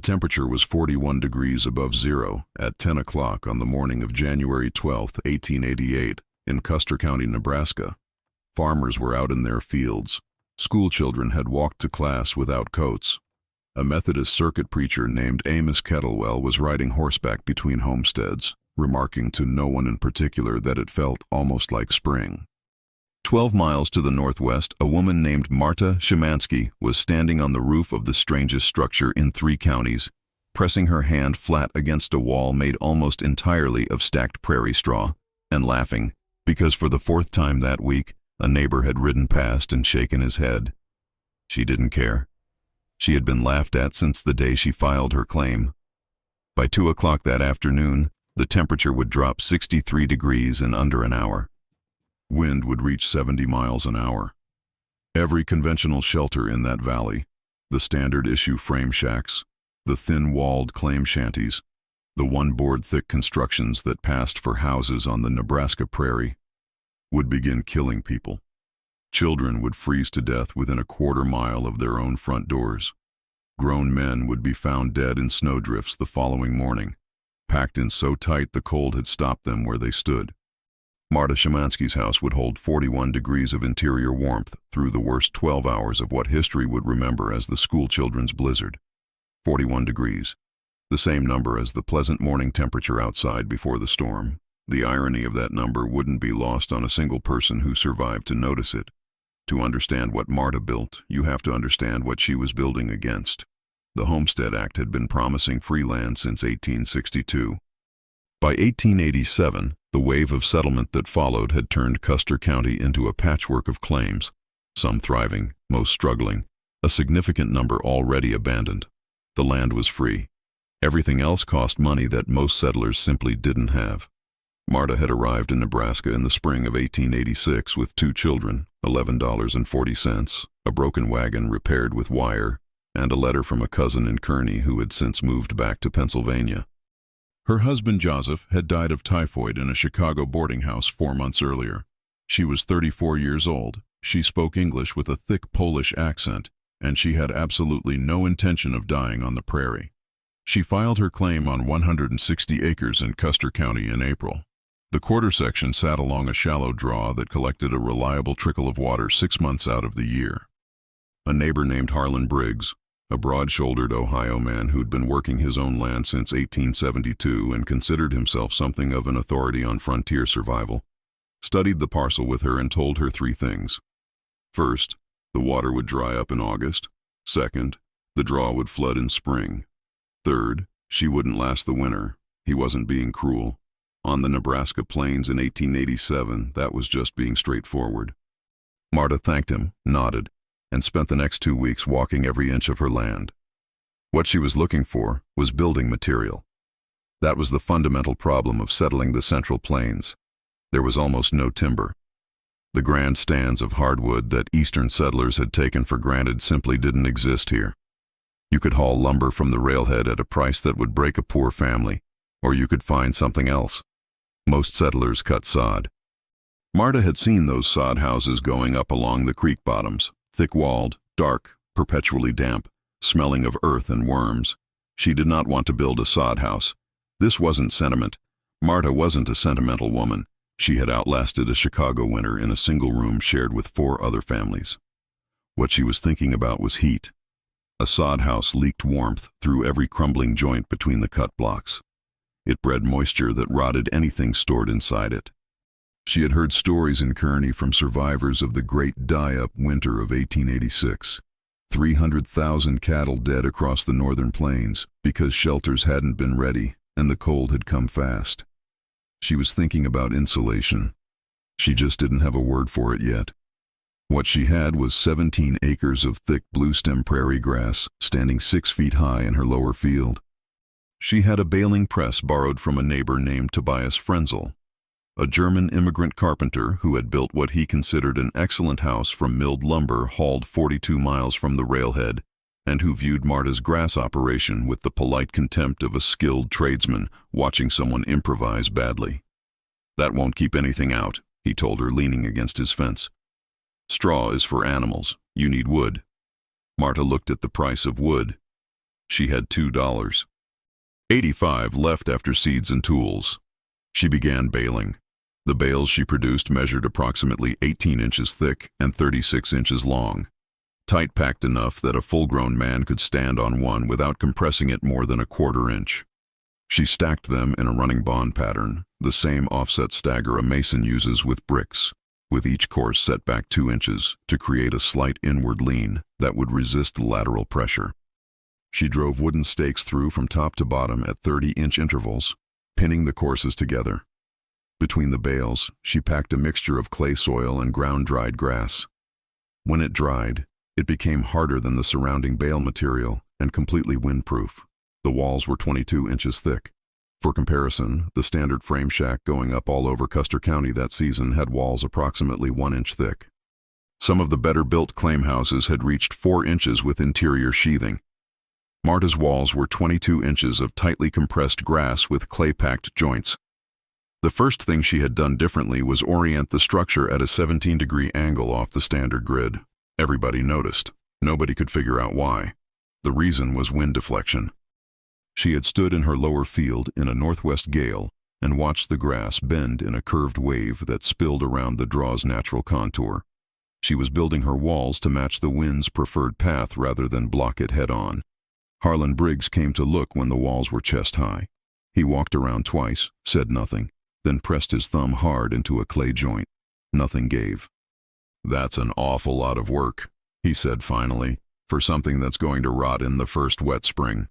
The temperature was 41 degrees above zero at 10 o'clock on the morning of January 12, 1888, in Custer County, Nebraska. Farmers were out in their fields. School children had walked to class without coats. A Methodist circuit preacher named Amos Kettlewell was riding horseback between homesteads, remarking to no one in particular that it felt almost like spring. 12 miles to the northwest, a woman named Marta Szymanski was standing on the roof of the strangest structure in 3 counties, pressing her hand flat against a wall made almost entirely of stacked prairie straw, and laughing, because for the 4th time that week, a neighbor had ridden past and shaken his head. She didn't care. She had been laughed at since the day she filed her claim. By 2 o'clock that afternoon, the temperature would drop 63 degrees in under an hour. Wind would reach 70 miles an hour. Every conventional shelter in that valley, the standard issue frame shacks, the thin-walled claim shanties, the one-board-thick constructions that passed for houses on the Nebraska prairie, would begin killing people. Children would freeze to death within a quarter mile of their own front doors. Grown men would be found dead in snowdrifts the following morning, packed in so tight the cold had stopped them where they stood. Marta Szymanski's house would hold 41 degrees of interior warmth through the worst 12 hours of what history would remember as the school children's blizzard. 41 degrees, the same number as the pleasant morning temperature outside before the storm. The irony of that number wouldn't be lost on a single person who survived to notice it. To understand what Marta built, you have to understand what she was building against. The Homestead Act had been promising free land since 1862. By 1887, the wave of settlement that followed had turned Custer County into a patchwork of claims, some thriving, most struggling, a significant number already abandoned. The land was free. Everything else cost money that most settlers simply didn't have. Marta had arrived in Nebraska in the spring of 1886 with 2 children, $11.40, a broken wagon repaired with wire, and a letter from a cousin in Kearney who had since moved back to Pennsylvania. Her husband Joseph had died of typhoid in a Chicago boarding house 4 months earlier. She was 34 years old, she spoke English with a thick Polish accent, and she had absolutely no intention of dying on the prairie. She filed her claim on 160 acres in Custer County in April. The quarter section sat along a shallow draw that collected a reliable trickle of water 6 months out of the year. A neighbor named Harlan Briggs, a broad-shouldered Ohio man who'd been working his own land since 1872 and considered himself something of an authority on frontier survival, studied the parcel with her and told her 3 things. First, the water would dry up in August. Second, the draw would flood in spring. Third, she wouldn't last the winter. He wasn't being cruel. On the Nebraska plains in 1887, that was just being straightforward. Marta thanked him, nodded, and spent the next 2 weeks walking every inch of her land. What she was looking for was building material. That was the fundamental problem of settling the Central Plains. There was almost no timber. The grand stands of hardwood that eastern settlers had taken for granted simply didn't exist here. You could haul lumber from the railhead at a price that would break a poor family, or you could find something else. Most settlers cut sod. Marta had seen those sod houses going up along the creek bottoms, thick-walled, dark, perpetually damp, smelling of earth and worms. She did not want to build a sod house. This wasn't sentiment. Marta wasn't a sentimental woman. She had outlasted a Chicago winter in a single room shared with 4 other families. What she was thinking about was heat. A sod house leaked warmth through every crumbling joint between the cut blocks. It bred moisture that rotted anything stored inside it. She had heard stories in Kearney from survivors of the great die-up winter of 1886. 300,000 cattle dead across the northern plains because shelters hadn't been ready and the cold had come fast. She was thinking about insulation. She just didn't have a word for it yet. What she had was 17 acres of thick bluestem prairie grass standing 6 feet high in her lower field. She had a baling press borrowed from a neighbor named Tobias Frenzel, a German immigrant carpenter who had built what he considered an excellent house from milled lumber hauled 42 miles from the railhead, and who viewed Marta's grass operation with the polite contempt of a skilled tradesman watching someone improvise badly. "That won't keep anything out," he told her, leaning against his fence. "Straw is for animals. You need wood." Marta looked at the price of wood. She had $2.85 left after seeds and tools. She began baling. The bales she produced measured approximately 18 inches thick and 36 inches long, tight packed enough that a full-grown man could stand on one without compressing it more than a quarter inch. She stacked them in a running bond pattern, the same offset stagger a mason uses with bricks, with each course set back 2 inches to create a slight inward lean that would resist lateral pressure. She drove wooden stakes through from top to bottom at 30-inch intervals, pinning the courses together. Between the bales, she packed a mixture of clay soil and ground-dried grass. When it dried, it became harder than the surrounding bale material and completely windproof. The walls were 22 inches thick. For comparison, the standard frame shack going up all over Custer County that season had walls approximately 1 inch thick. Some of the better-built claim houses had reached 4 inches with interior sheathing. Marta's walls were 22 inches of tightly compressed grass with clay-packed joints. The first thing she had done differently was orient the structure at a 17-degree angle off the standard grid. Everybody noticed. Nobody could figure out why. The reason was wind deflection. She had stood in her lower field in a northwest gale and watched the grass bend in a curved wave that spilled around the draw's natural contour. She was building her walls to match the wind's preferred path rather than block it head-on. Harlan Briggs came to look when the walls were chest-high. He walked around twice, said nothing, then pressed his thumb hard into a clay joint. Nothing gave. "That's an awful lot of work," he said finally, "for something that's going to rot in the first wet spring."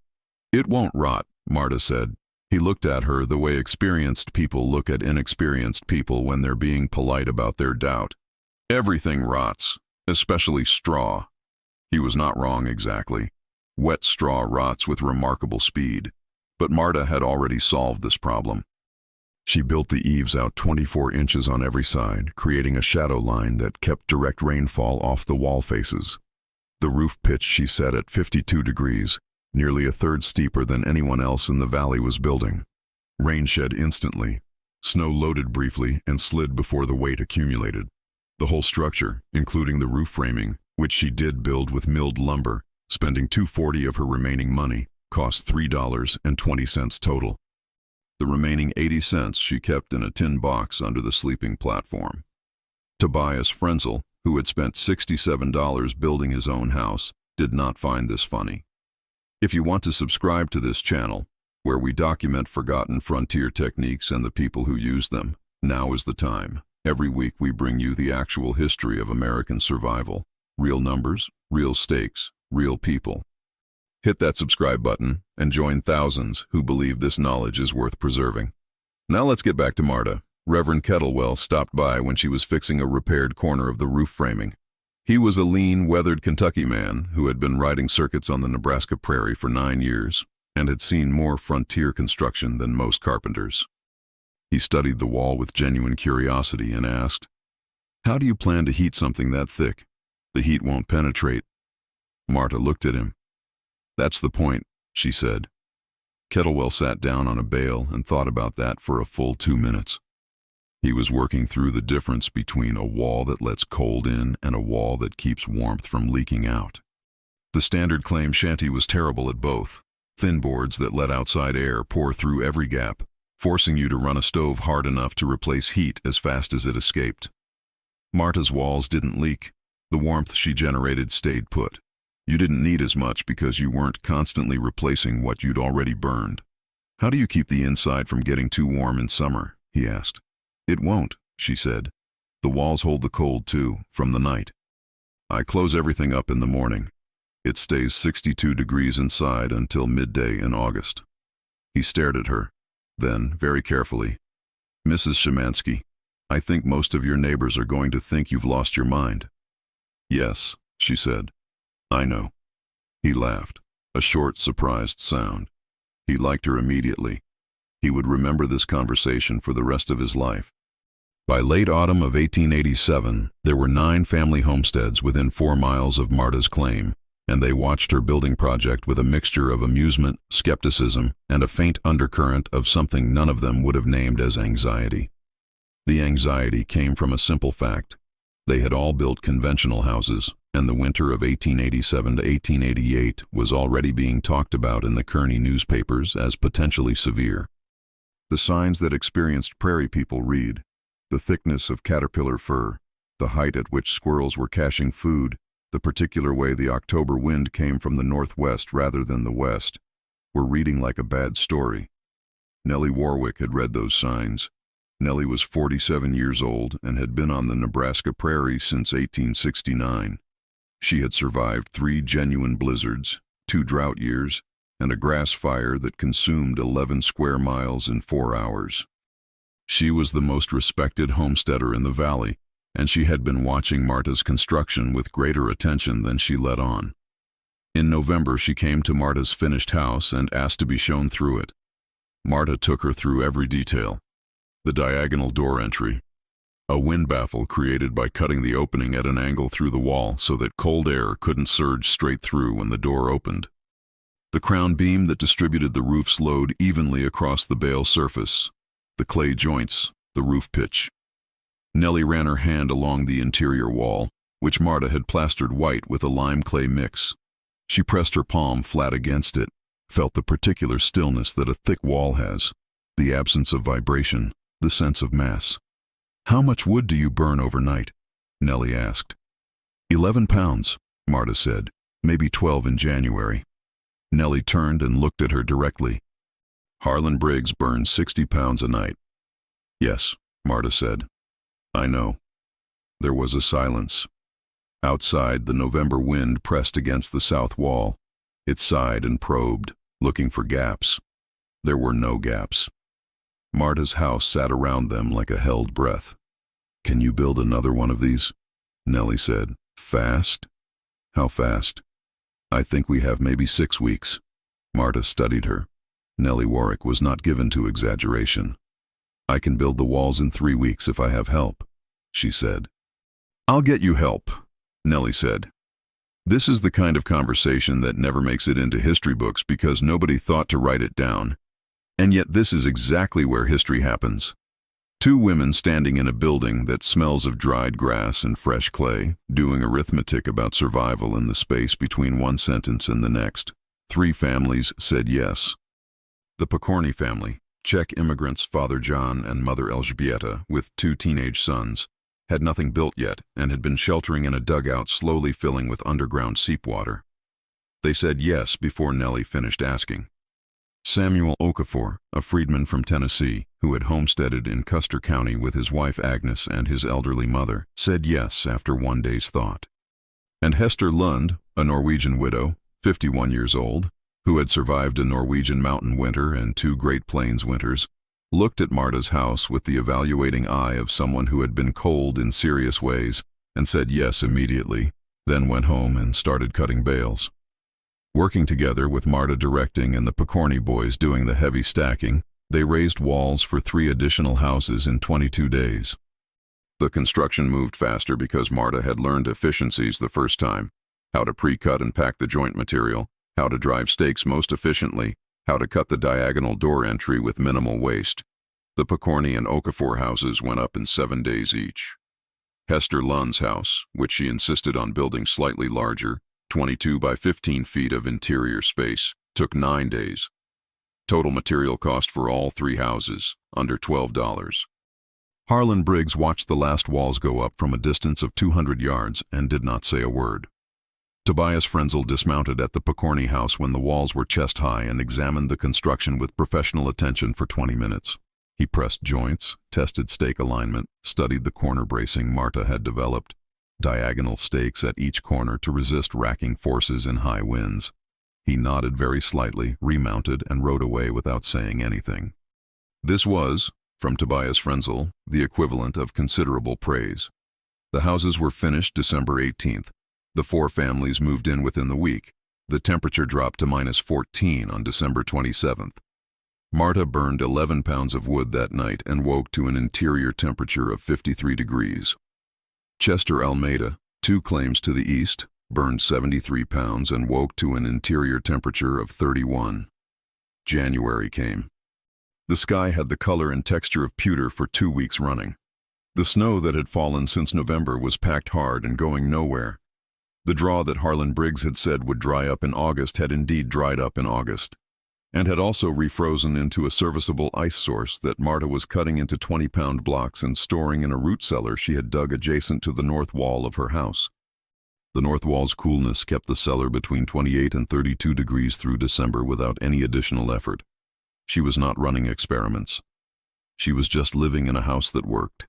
"It won't rot," Marta said. He looked at her the way experienced people look at inexperienced people when they're being polite about their doubt. "Everything rots, especially straw." He was not wrong exactly. Wet straw rots with remarkable speed, but Marta had already solved this problem. She built the eaves out 24 inches on every side, creating a shadow line that kept direct rainfall off the wall faces. The roof pitch she set at 52 degrees, nearly a third steeper than anyone else in the valley was building. Rain shed instantly. Snow loaded briefly and slid before the weight accumulated. The whole structure, including the roof framing, which she did build with milled lumber, spending $240 of her remaining money, cost $3.20 total. The remaining 80 cents she kept in a tin box under the sleeping platform. Tobias Frenzel, who had spent $67 building his own house, did not find this funny. If you want to subscribe to this channel, where we document forgotten frontier techniques and the people who use them, now is the time. Every week we bring you the actual history of American survival. Real numbers, real stakes, real people. Hit that subscribe button and join thousands who believe this knowledge is worth preserving. Now let's get back to Marta. Reverend Kettlewell stopped by when she was fixing a repaired corner of the roof framing. He was a lean, weathered Kentucky man who had been riding circuits on the Nebraska prairie for 9 years and had seen more frontier construction than most carpenters. He studied the wall with genuine curiosity and asked, "How do you plan to heat something that thick? The heat won't penetrate." Marta looked at him. "That's the point," she said. Kettlewell sat down on a bale and thought about that for a full 2 minutes. He was working through the difference between a wall that lets cold in and a wall that keeps warmth from leaking out. The standard claim shanty was terrible at both. Thin boards that let outside air pour through every gap, forcing you to run a stove hard enough to replace heat as fast as it escaped. Marta's walls didn't leak. The warmth she generated stayed put. You didn't need as much because you weren't constantly replacing what you'd already burned. "How do you keep the inside from getting too warm in summer?" he asked. "It won't," she said. "The walls hold the cold too, from the night. I close everything up in the morning. It stays 62 degrees inside until midday in August." He stared at her. Then, very carefully, "Mrs. Szymanski, I think most of your neighbors are going to think you've lost your mind." "Yes," she said. "I know." He laughed, a short, surprised sound. He liked her immediately. He would remember this conversation for the rest of his life. By late autumn of 1887, there were 9 family homesteads within 4 miles of Marta's claim, and they watched her building project with a mixture of amusement, skepticism, and a faint undercurrent of something none of them would have named as anxiety. The anxiety came from a simple fact. They had all built conventional houses, and the winter of 1887 to 1888 was already being talked about in the Kearney newspapers as potentially severe. The signs that experienced prairie people read, the thickness of caterpillar fur, the height at which squirrels were caching food, the particular way the October wind came from the northwest rather than the west, were reading like a bad story. Nellie Warwick had read those signs. Nellie was 47 years old and had been on the Nebraska prairie since 1869. She had survived 3 genuine blizzards, 2 drought years, and a grass fire that consumed 11 square miles in 4 hours. She was the most respected homesteader in the valley, and she had been watching Marta's construction with greater attention than she let on. In November, she came to Marta's finished house and asked to be shown through it. Marta took her through every detail. The diagonal door entry, a wind baffle created by cutting the opening at an angle through the wall so that cold air couldn't surge straight through when the door opened. The crown beam that distributed the roof's load evenly across the bale surface, the clay joints, the roof pitch. Nellie ran her hand along the interior wall, which Marta had plastered white with a lime clay mix. She pressed her palm flat against it, felt the particular stillness that a thick wall has, the absence of vibration, the sense of mass. "How much wood do you burn overnight?" Nellie asked. 11 pounds, Marta said, maybe 12 in January. Nellie turned and looked at her directly. "Harlan Briggs burns 60 pounds a night." "Yes," Marta said. "I know." There was a silence. Outside, the November wind pressed against the south wall. It sighed and probed, looking for gaps. There were no gaps. Marta's house sat around them like a held breath. "Can you build another one of these?" Nellie said. "Fast?" "How fast?" "I think we have maybe 6 weeks." Marta studied her. Nellie Warwick was not given to exaggeration. "I can build the walls in 3 weeks if I have help," she said. "I'll get you help," Nellie said. This is the kind of conversation that never makes it into history books because nobody thought to write it down. And yet this is exactly where history happens. 2 women standing in a building that smells of dried grass and fresh clay, doing arithmetic about survival in the space between one sentence and the next. 3 families said yes. The Pokorny family, Czech immigrants Father John and Mother Elżbieta, with 2 teenage sons, had nothing built yet and had been sheltering in a dugout slowly filling with underground seep water. They said yes before Nellie finished asking. Samuel Okafor, a freedman from Tennessee, who had homesteaded in Custer County with his wife Agnes and his elderly mother, said yes after one day's thought. And Hester Lund, a Norwegian widow, 51 years old, who had survived a Norwegian mountain winter and 2 Great Plains winters, looked at Marta's house with the evaluating eye of someone who had been cold in serious ways and said yes immediately, then went home and started cutting bales. Working together with Marta directing and the Pokorny boys doing the heavy stacking, they raised walls for 3 additional houses in 22 days. The construction moved faster because Marta had learned efficiencies the first time: how to pre-cut and pack the joint material, how to drive stakes most efficiently, how to cut the diagonal door entry with minimal waste. The Pokorny and Okafor houses went up in 7 days each. Hester Lund's house, which she insisted on building slightly larger, 22 by 15 feet of interior space, took 9 days. Total material cost for all 3 houses, under $12. Harlan Briggs watched the last walls go up from a distance of 200 yards and did not say a word. Tobias Frenzel dismounted at the Pokorny house when the walls were chest-high and examined the construction with professional attention for 20 minutes. He pressed joints, tested stake alignment, studied the corner bracing Marta had developed, diagonal stakes at each corner to resist racking forces in high winds. He nodded very slightly, remounted, and rode away without saying anything. This was, from Tobias Frenzel, the equivalent of considerable praise. The houses were finished December 18th. The 4 families moved in within the week. The temperature dropped to -14 on December 27th. Marta burned 11 pounds of wood that night and woke to an interior temperature of 53 degrees. Chester Almeida, 2 claims to the east, burned 73 pounds and woke to an interior temperature of 31. January came. The sky had the color and texture of pewter for 2 weeks running. The snow that had fallen since November was packed hard and going nowhere. The draw that Harlan Briggs had said would dry up in August had indeed dried up in August, and had also refrozen into a serviceable ice source that Marta was cutting into 20-pound blocks and storing in a root cellar she had dug adjacent to the north wall of her house. The north wall's coolness kept the cellar between 28 and 32 degrees through December without any additional effort. She was not running experiments. She was just living in a house that worked.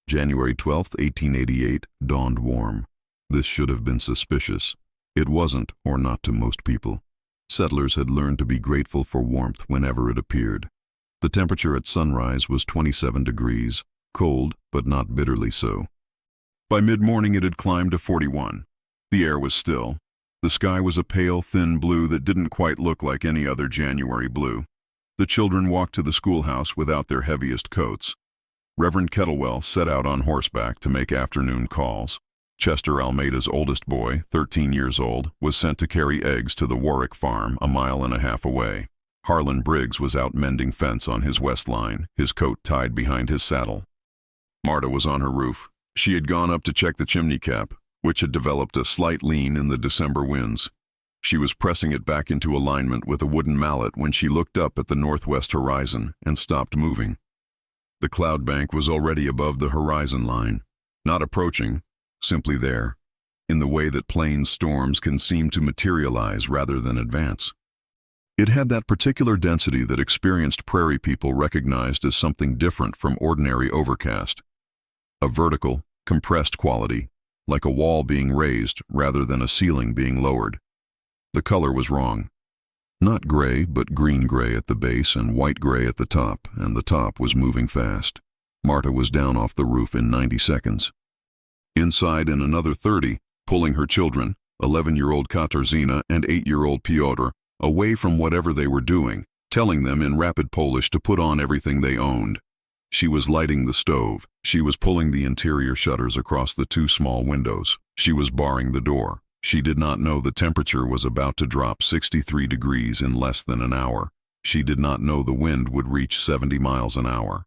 January 12, 1888, dawned warm. This should have been suspicious. It wasn't, or not to most people. Settlers had learned to be grateful for warmth whenever it appeared. The temperature at sunrise was 27 degrees, cold, but not bitterly so. By mid-morning it had climbed to 41. The air was still. The sky was a pale, thin blue that didn't quite look like any other January blue. The children walked to the schoolhouse without their heaviest coats. Reverend Kettlewell set out on horseback to make afternoon calls. Chester Almeida's oldest boy, 13 years old, was sent to carry eggs to the Warwick farm, a mile and a half away. Harlan Briggs was out mending fence on his west line, his coat tied behind his saddle. Marta was on her roof. She had gone up to check the chimney cap, which had developed a slight lean in the December winds. She was pressing it back into alignment with a wooden mallet when she looked up at the northwest horizon and stopped moving. The cloud bank was already above the horizon line, not approaching, simply there, in the way that plains storms can seem to materialize rather than advance. It had that particular density that experienced prairie people recognized as something different from ordinary overcast. A vertical, compressed quality, like a wall being raised rather than a ceiling being lowered. The color was wrong. Not gray, but green-gray at the base and white-gray at the top, and the top was moving fast. Marta was down off the roof in 90 seconds. Inside in another 30, pulling her children, 11-year-old Katarzyna and 8-year-old Piotr, away from whatever they were doing, telling them in rapid Polish to put on everything they owned. She was lighting the stove. She was pulling the interior shutters across the 2 small windows. She was barring the door. She did not know the temperature was about to drop 63 degrees in less than an hour. She did not know the wind would reach 70 miles an hour.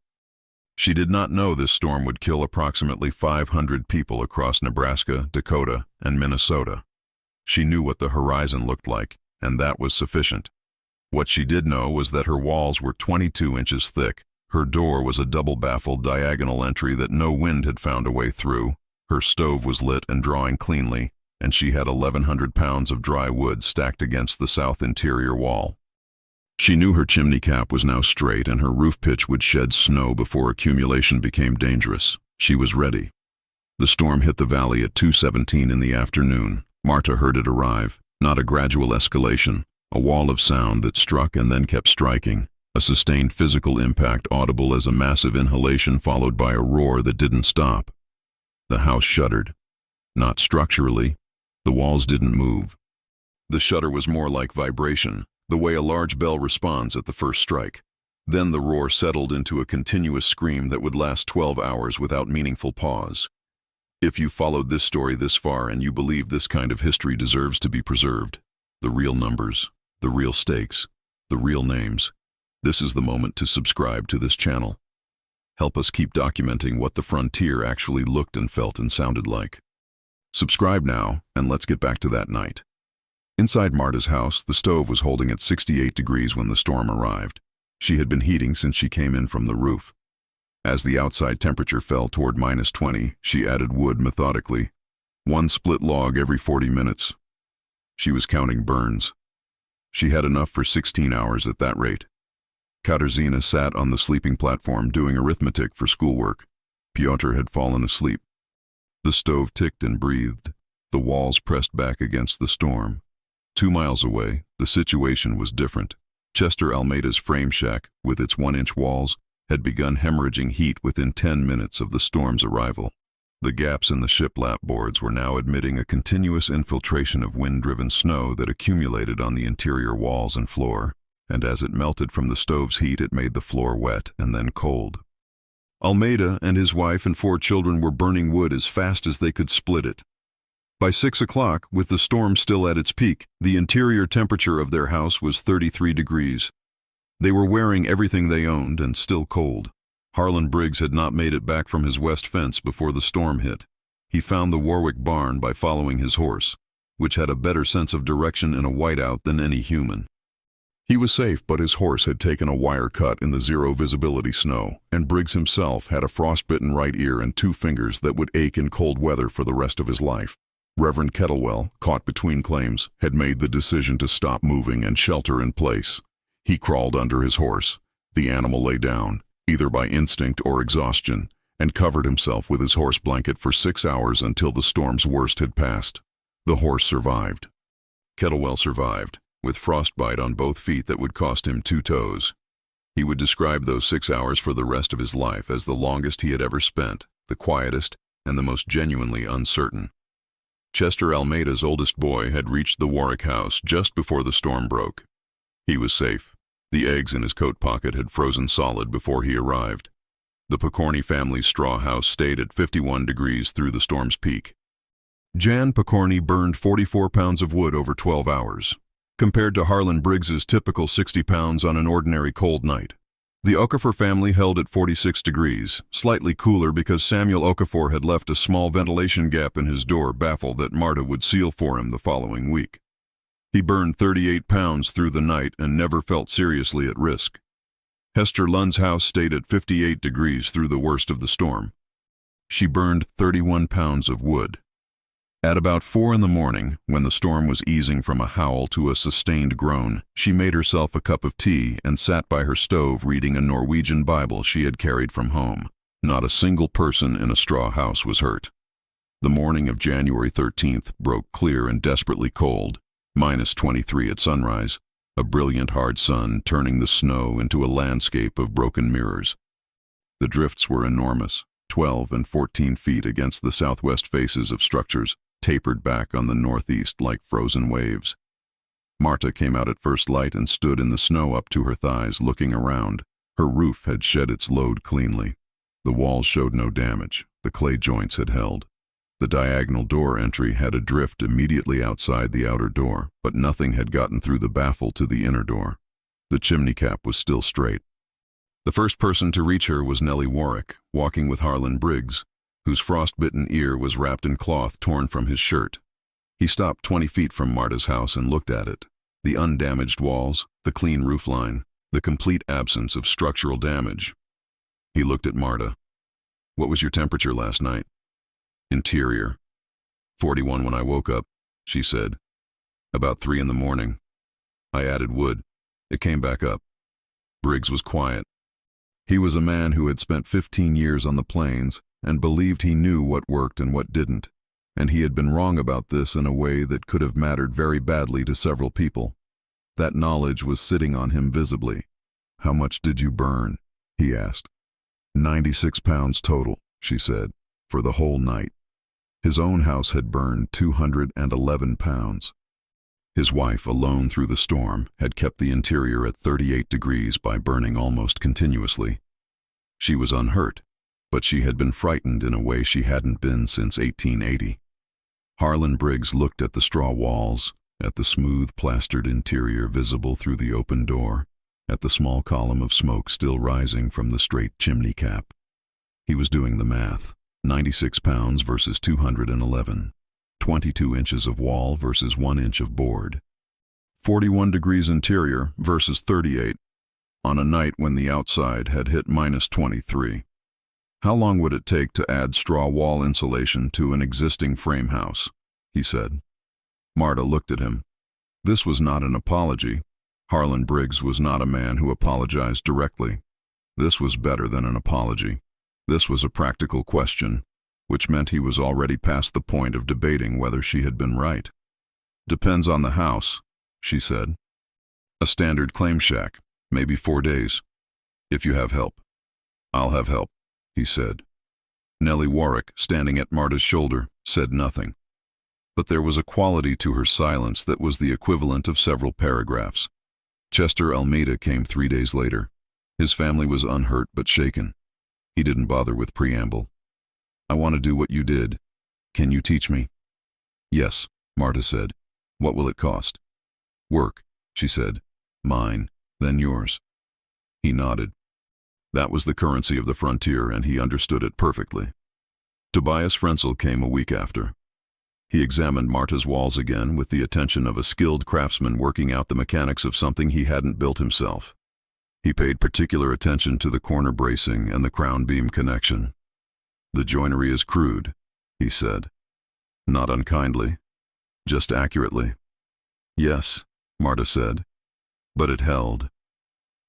She did not know this storm would kill approximately 500 people across Nebraska, Dakota, and Minnesota. She knew what the horizon looked like, and that was sufficient. What she did know was that her walls were 22 inches thick. Her door was a double-baffled diagonal entry that no wind had found a way through. Her stove was lit and drawing cleanly, and she had 1,100 pounds of dry wood stacked against the south interior wall. She knew her chimney cap was now straight and her roof pitch would shed snow before accumulation became dangerous. She was ready. The storm hit the valley at 2:17 in the afternoon. Marta heard it arrive, not a gradual escalation, a wall of sound that struck and then kept striking, a sustained physical impact audible as a massive inhalation followed by a roar that didn't stop. The house shuddered. Not structurally. The walls didn't move. The shudder was more like vibration, the way a large bell responds at the first strike. Then the roar settled into a continuous scream that would last 12 hours without meaningful pause. If you followed this story this far and you believe this kind of history deserves to be preserved, the real numbers, the real stakes, the real names, this is the moment to subscribe to this channel. Help us keep documenting what the frontier actually looked and felt and sounded like. Subscribe now, and let's get back to that night. Inside Marta's house, the stove was holding at 68 degrees when the storm arrived. She had been heating since she came in from the roof. As the outside temperature fell toward -20, she added wood methodically, 1 split log every 40 minutes. She was counting burns. She had enough for 16 hours at that rate. Katarzyna sat on the sleeping platform doing arithmetic for schoolwork. Piotr had fallen asleep. The stove ticked and breathed. The walls pressed back against the storm. 2 miles away, the situation was different. Chester Almeida's frame shack, with its 1-inch walls, had begun hemorrhaging heat within 10 minutes of the storm's arrival. The gaps in the shiplap boards were now admitting a continuous infiltration of wind-driven snow that accumulated on the interior walls and floor, and as it melted from the stove's heat, it made the floor wet and then cold. Almeida and his wife and 4 children were burning wood as fast as they could split it. By 6 o'clock, with the storm still at its peak, the interior temperature of their house was 33 degrees. They were wearing everything they owned and still cold. Harlan Briggs had not made it back from his west fence before the storm hit. He found the Warwick barn by following his horse, which had a better sense of direction in a whiteout than any human. He was safe, but his horse had taken a wire cut in the zero-visibility snow, and Briggs himself had a frostbitten right ear and 2 fingers that would ache in cold weather for the rest of his life. Reverend Kettlewell, caught between claims, had made the decision to stop moving and shelter in place. He crawled under his horse. The animal lay down, either by instinct or exhaustion, and covered himself with his horse blanket for 6 hours until the storm's worst had passed. The horse survived. Kettlewell survived, with frostbite on both feet that would cost him 2 toes. He would describe those 6 hours for the rest of his life as the longest he had ever spent, the quietest, and the most genuinely uncertain. Chester Almeida's oldest boy had reached the Warwick house just before the storm broke. He was safe. The eggs in his coat pocket had frozen solid before he arrived. The Pokorny family's straw house stayed at 51 degrees through the storm's peak. Jan Pokorny burned 44 pounds of wood over 12 hours, compared to Harlan Briggs's typical 60 pounds on an ordinary cold night. The Okafor family held at 46 degrees, slightly cooler because Samuel Okafor had left a small ventilation gap in his door baffle that Marta would seal for him the following week. He burned 38 pounds through the night and never felt seriously at risk. Hester Lund's house stayed at 58 degrees through the worst of the storm. She burned 31 pounds of wood. At about 4 in the morning, when the storm was easing from a howl to a sustained groan, she made herself a cup of tea and sat by her stove reading a Norwegian Bible she had carried from home. Not a single person in a straw house was hurt. The morning of January 13th broke clear and desperately cold, -23 at sunrise, a brilliant hard sun turning the snow into a landscape of broken mirrors. The drifts were enormous, 12 and 14 feet against the southwest faces of structures, tapered back on the northeast like frozen waves. Marta came out at first light and stood in the snow up to her thighs, looking around. Her roof had shed its load cleanly. The walls showed no damage. The clay joints had held. The diagonal door entry had a drift immediately outside the outer door, but nothing had gotten through the baffle to the inner door. The chimney cap was still straight. The first person to reach her was Nellie Warwick, walking with Harlan Briggs, whose frostbitten ear was wrapped in cloth torn from his shirt. He stopped 20 feet from Marta's house and looked at it. The undamaged walls, the clean roofline, the complete absence of structural damage. He looked at Marta. "What was your temperature last night?" "Interior. 41 when I woke up," she said. "About 3 in the morning. I added wood. It came back up." Briggs was quiet. He was a man who had spent 15 years on the plains and believed he knew what worked and what didn't, and he had been wrong about this in a way that could have mattered very badly to several people. That knowledge was sitting on him visibly. "How much did you burn?" he asked. 96 pounds total," she said, "for the whole night." His own house had burned 211 pounds. His wife, alone through the storm, had kept the interior at 38 degrees by burning almost continuously. She was unhurt, but she had been frightened in a way she hadn't been since 1880. Harlan Briggs looked at the straw walls, at the smooth plastered interior visible through the open door, at the small column of smoke still rising from the straight chimney cap. He was doing the math. 96 pounds versus 211. 22 inches of wall versus 1 inch of board. 41 degrees interior versus 38, on a night when the outside had hit -23. How long would it take to add straw wall insulation to an existing frame house? He said. Marta looked at him. This was not an apology. Harlan Briggs was not a man who apologized directly. This was better than an apology. This was a practical question, which meant he was already past the point of debating whether she had been right. Depends on the house, she said. A standard claim shack, maybe 4 days. If you have help. I'll have help, he said. Nellie Warwick, standing at Marta's shoulder, said nothing. But there was a quality to her silence that was the equivalent of several paragraphs. Chester Almeida came 3 days later. His family was unhurt but shaken. He didn't bother with preamble. I want to do what you did. Can you teach me? Yes, Marta said. What will it cost? Work, she said. Mine, then yours. He nodded. That was the currency of the frontier, and he understood it perfectly. Tobias Frenzel came a week after. He examined Marta's walls again with the attention of a skilled craftsman working out the mechanics of something he hadn't built himself. He paid particular attention to the corner bracing and the crown beam connection. "The joinery is crude," he said. "Not unkindly, just accurately." "Yes," Marta said, "but it held."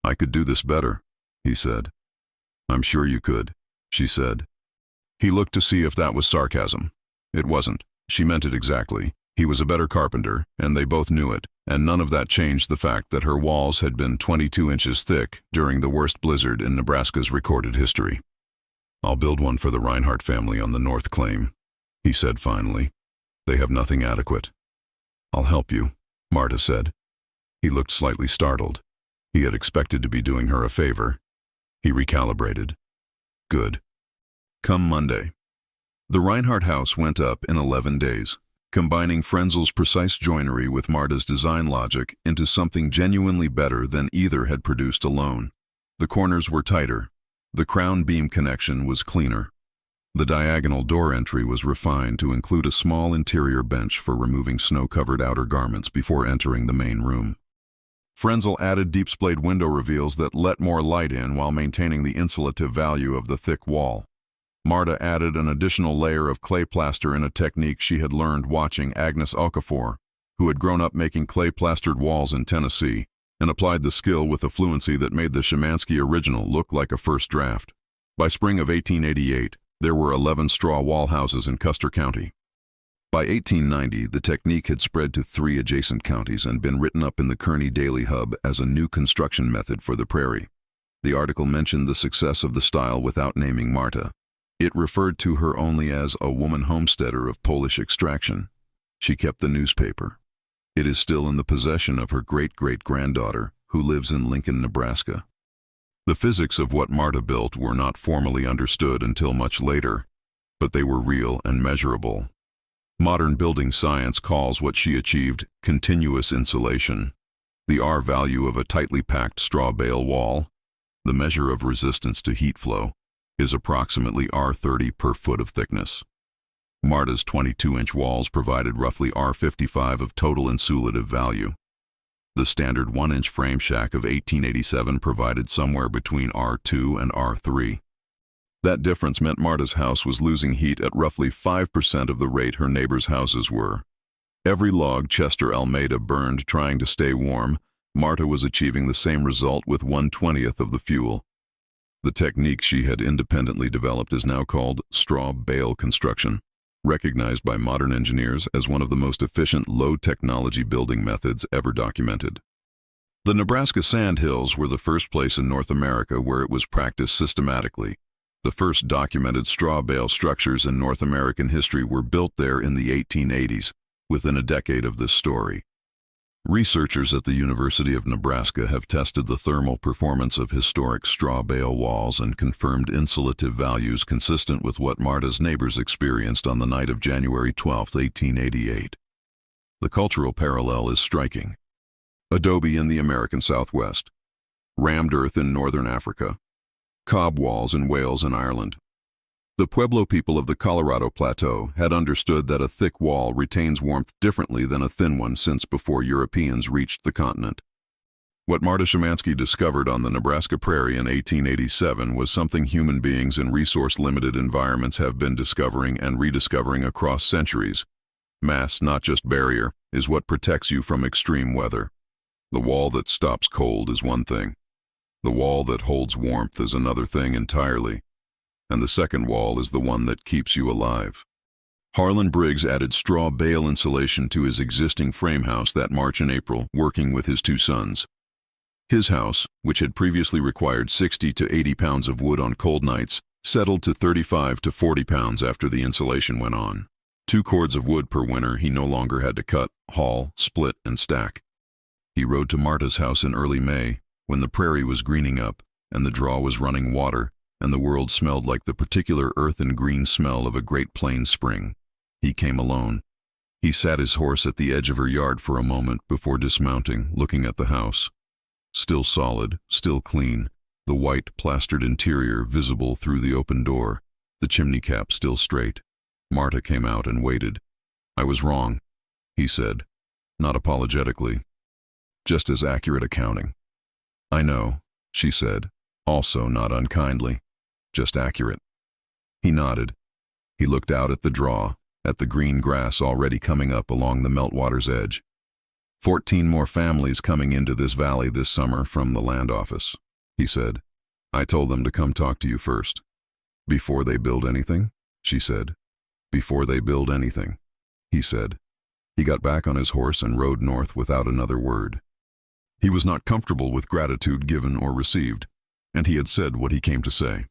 "I could do this better," he said. "I'm sure you could," she said. He looked to see if that was sarcasm. It wasn't. She meant it exactly. He was a better carpenter, and they both knew it, and none of that changed the fact that her walls had been 22 inches thick during the worst blizzard in Nebraska's recorded history. "I'll build one for the Reinhardt family on the North Claim," he said finally. "They have nothing adequate." "I'll help you," Marta said. He looked slightly startled. He had expected to be doing her a favor. He recalibrated. "Good. Come Monday." The Reinhardt house went up in 11 days, combining Frenzel's precise joinery with Marta's design logic into something genuinely better than either had produced alone. The corners were tighter. The crown beam connection was cleaner. The diagonal door entry was refined to include a small interior bench for removing snow-covered outer garments before entering the main room. Frenzel added deep-splayed window reveals that let more light in while maintaining the insulative value of the thick wall. Marta added an additional layer of clay plaster in a technique she had learned watching Agnes Okafor, who had grown up making clay-plastered walls in Tennessee, and applied the skill with a fluency that made the Szymanski original look like a first draft. By spring of 1888, there were 11 straw wall houses in Custer County. By 1890, the technique had spread to 3 adjacent counties and been written up in the Kearney Daily Hub as a new construction method for the prairie. The article mentioned the success of the style without naming Marta. It referred to her only as a woman homesteader of Polish extraction. She kept the newspaper. It is still in the possession of her great-great-granddaughter, who lives in Lincoln, Nebraska. The physics of what Marta built were not formally understood until much later, but they were real and measurable. Modern building science calls what she achieved continuous insulation, the R value of a tightly packed straw bale wall, the measure of resistance to heat flow, is approximately R30 per foot of thickness. Marta's 22-inch walls provided roughly R55 of total insulative value. The standard 1-inch frame shack of 1887 provided somewhere between R2 and R3. That difference meant Marta's house was losing heat at roughly 5% of the rate her neighbors' houses were. Every log Chester Almeida burned trying to stay warm, Marta was achieving the same result with 1/20th of the fuel. The technique she had independently developed is now called straw bale construction, recognized by modern engineers as one of the most efficient low-technology building methods ever documented. The Nebraska Sandhills were the first place in North America where it was practiced systematically. The first documented straw bale structures in North American history were built there in the 1880s, within a decade of this story. Researchers at the University of Nebraska have tested the thermal performance of historic straw bale walls and confirmed insulative values consistent with what Marta's neighbors experienced on the night of January 12, 1888. The cultural parallel is striking. Adobe in the American Southwest, rammed earth in northern Africa, cob walls in Wales and Ireland. The Pueblo people of the Colorado Plateau had understood that a thick wall retains warmth differently than a thin one since before Europeans reached the continent. What Marta Szymanski discovered on the Nebraska prairie in 1887 was something human beings in resource-limited environments have been discovering and rediscovering across centuries. Mass, not just barrier, is what protects you from extreme weather. The wall that stops cold is one thing. The wall that holds warmth is another thing entirely. And the second wall is the one that keeps you alive. Harlan Briggs added straw bale insulation to his existing frame house that March and April, working with his 2 sons. His house, which had previously required 60 to 80 pounds of wood on cold nights, settled to 35 to 40 pounds after the insulation went on. 2 cords of wood per winter he no longer had to cut, haul, split, and stack. He rode to Marta's house in early May, when the prairie was greening up, and the draw was running water, and the world smelled like the particular earth and green smell of a Great Plains spring. He came alone. He sat his horse at the edge of her yard for a moment before dismounting, looking at the house. Still solid, still clean, the white, plastered interior visible through the open door, the chimney cap still straight. Marta came out and waited. "I was wrong," he said, not apologetically, just as accurate accounting. "I know," she said, also not unkindly, "just accurate." He nodded. He looked out at the draw, at the green grass already coming up along the meltwater's edge. 14 more families coming into this valley this summer from the land office, he said. "I told them to come talk to you first." "Before they build anything?" she said. "Before they build anything," he said. He got back on his horse and rode north without another word. He was not comfortable with gratitude given or received, and he had said what he came to say.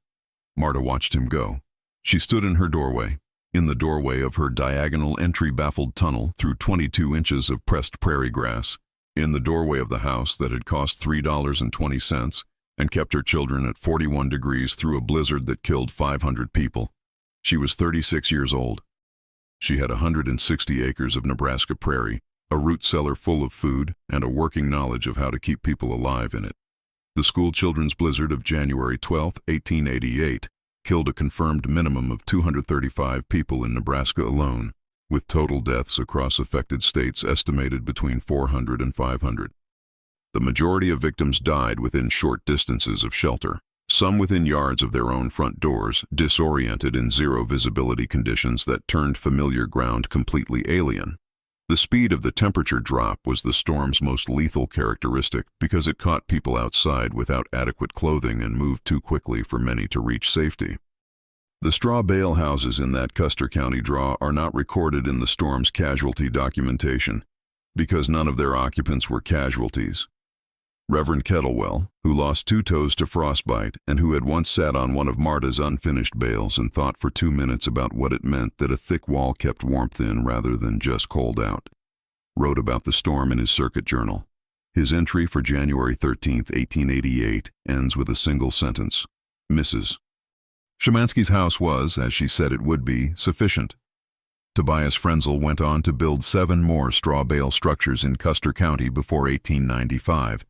Marta watched him go. She stood in her doorway, in the doorway of her diagonal entry-baffled tunnel through 22 inches of pressed prairie grass, in the doorway of the house that had cost $3.20 and kept her children at 41 degrees through a blizzard that killed 500 people. She was 36 years old. She had 160 acres of Nebraska prairie, a root cellar full of food, and a working knowledge of how to keep people alive in it. The school children's blizzard of January 12, 1888, killed a confirmed minimum of 235 people in Nebraska alone, with total deaths across affected states estimated between 400 and 500. The majority of victims died within short distances of shelter, some within yards of their own front doors, disoriented in zero visibility conditions that turned familiar ground completely alien. The speed of the temperature drop was the storm's most lethal characteristic because it caught people outside without adequate clothing and moved too quickly for many to reach safety. The straw bale houses in that Custer County draw are not recorded in the storm's casualty documentation because none of their occupants were casualties. Reverend Kettlewell, who lost 2 toes to frostbite and who had once sat on one of Marta's unfinished bales and thought for 2 minutes about what it meant that a thick wall kept warmth in rather than just cold out, wrote about the storm in his circuit journal. His entry for January 13, 1888, ends with a single sentence: "Mrs. Szymanski's house was, as she said it would be, sufficient." Tobias Frenzel went on to build 7 more straw bale structures in Custer County before 1895.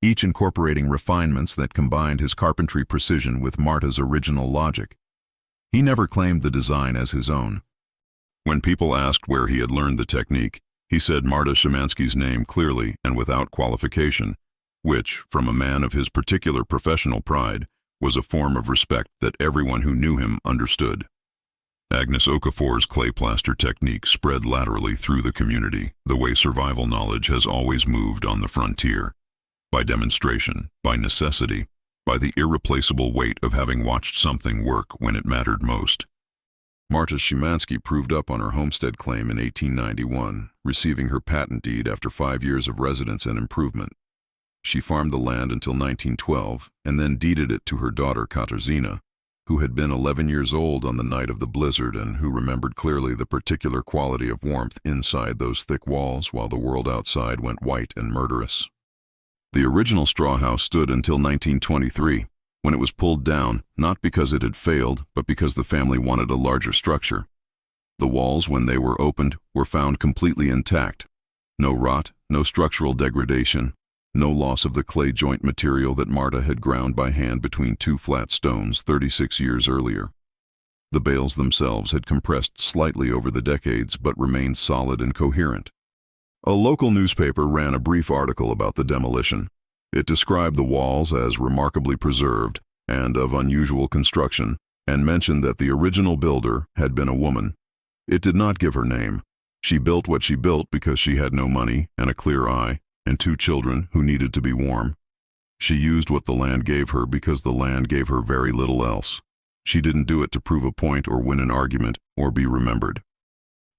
Each incorporating refinements that combined his carpentry precision with Marta's original logic. He never claimed the design as his own. When people asked where he had learned the technique, he said Marta Szymanski's name clearly and without qualification, which, from a man of his particular professional pride, was a form of respect that everyone who knew him understood. Agnes Okafor's clay plaster technique spread laterally through the community, the way survival knowledge has always moved on the frontier. By demonstration, by necessity, by the irreplaceable weight of having watched something work when it mattered most. Marta Szymanski proved up on her homestead claim in 1891, receiving her patent deed after 5 years of residence and improvement. She farmed the land until 1912 and then deeded it to her daughter Katarzyna, who had been 11 years old on the night of the blizzard and who remembered clearly the particular quality of warmth inside those thick walls while the world outside went white and murderous. The original straw house stood until 1923, when it was pulled down, not because it had failed, but because the family wanted a larger structure. The walls, when they were opened, were found completely intact. No rot, no structural degradation, no loss of the clay joint material that Marta had ground by hand between 2 flat stones 36 years earlier. The bales themselves had compressed slightly over the decades but remained solid and coherent. A local newspaper ran a brief article about the demolition. It described the walls as remarkably preserved and of unusual construction, and mentioned that the original builder had been a woman. It did not give her name. She built what she built because she had no money and a clear eye and 2 children who needed to be warm. She used what the land gave her because the land gave her very little else. She didn't do it to prove a point or win an argument or be remembered.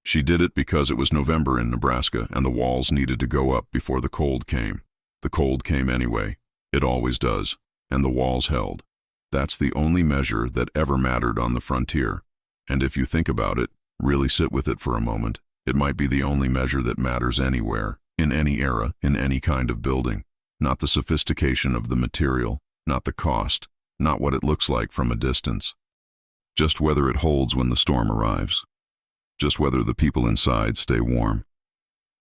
She did it because it was November in Nebraska and the walls needed to go up before the cold came. The cold came anyway. It always does. And the walls held. That's the only measure that ever mattered on the frontier. And if you think about it, really sit with it for a moment, it might be the only measure that matters anywhere, in any era, in any kind of building. Not the sophistication of the material, not the cost, not what it looks like from a distance. Just whether it holds when the storm arrives. Just whether the people inside stay warm.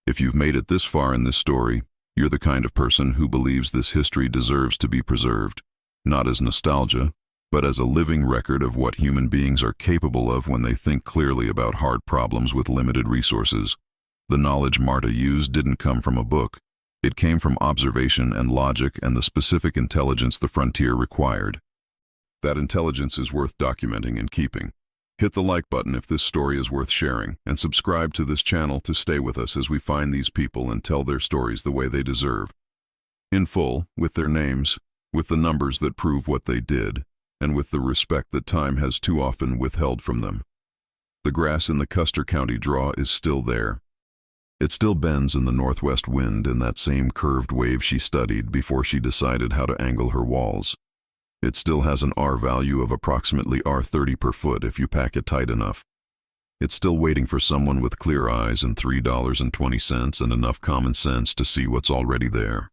If you've made it this far in this story, you're the kind of person who believes this history deserves to be preserved, not as nostalgia, but as a living record of what human beings are capable of when they think clearly about hard problems with limited resources. The knowledge Marta used didn't come from a book. It came from observation and logic and the specific intelligence the frontier required. That intelligence is worth documenting and keeping. Hit the like button if this story is worth sharing, and subscribe to this channel to stay with us as we find these people and tell their stories the way they deserve. In full, with their names, with the numbers that prove what they did, and with the respect that time has too often withheld from them. The grass in the Custer County draw is still there. It still bends in the northwest wind in that same curved wave she studied before she decided how to angle her walls. It still has an R value of approximately R30 per foot if you pack it tight enough. It's still waiting for someone with clear eyes and $3.20 and enough common sense to see what's already there.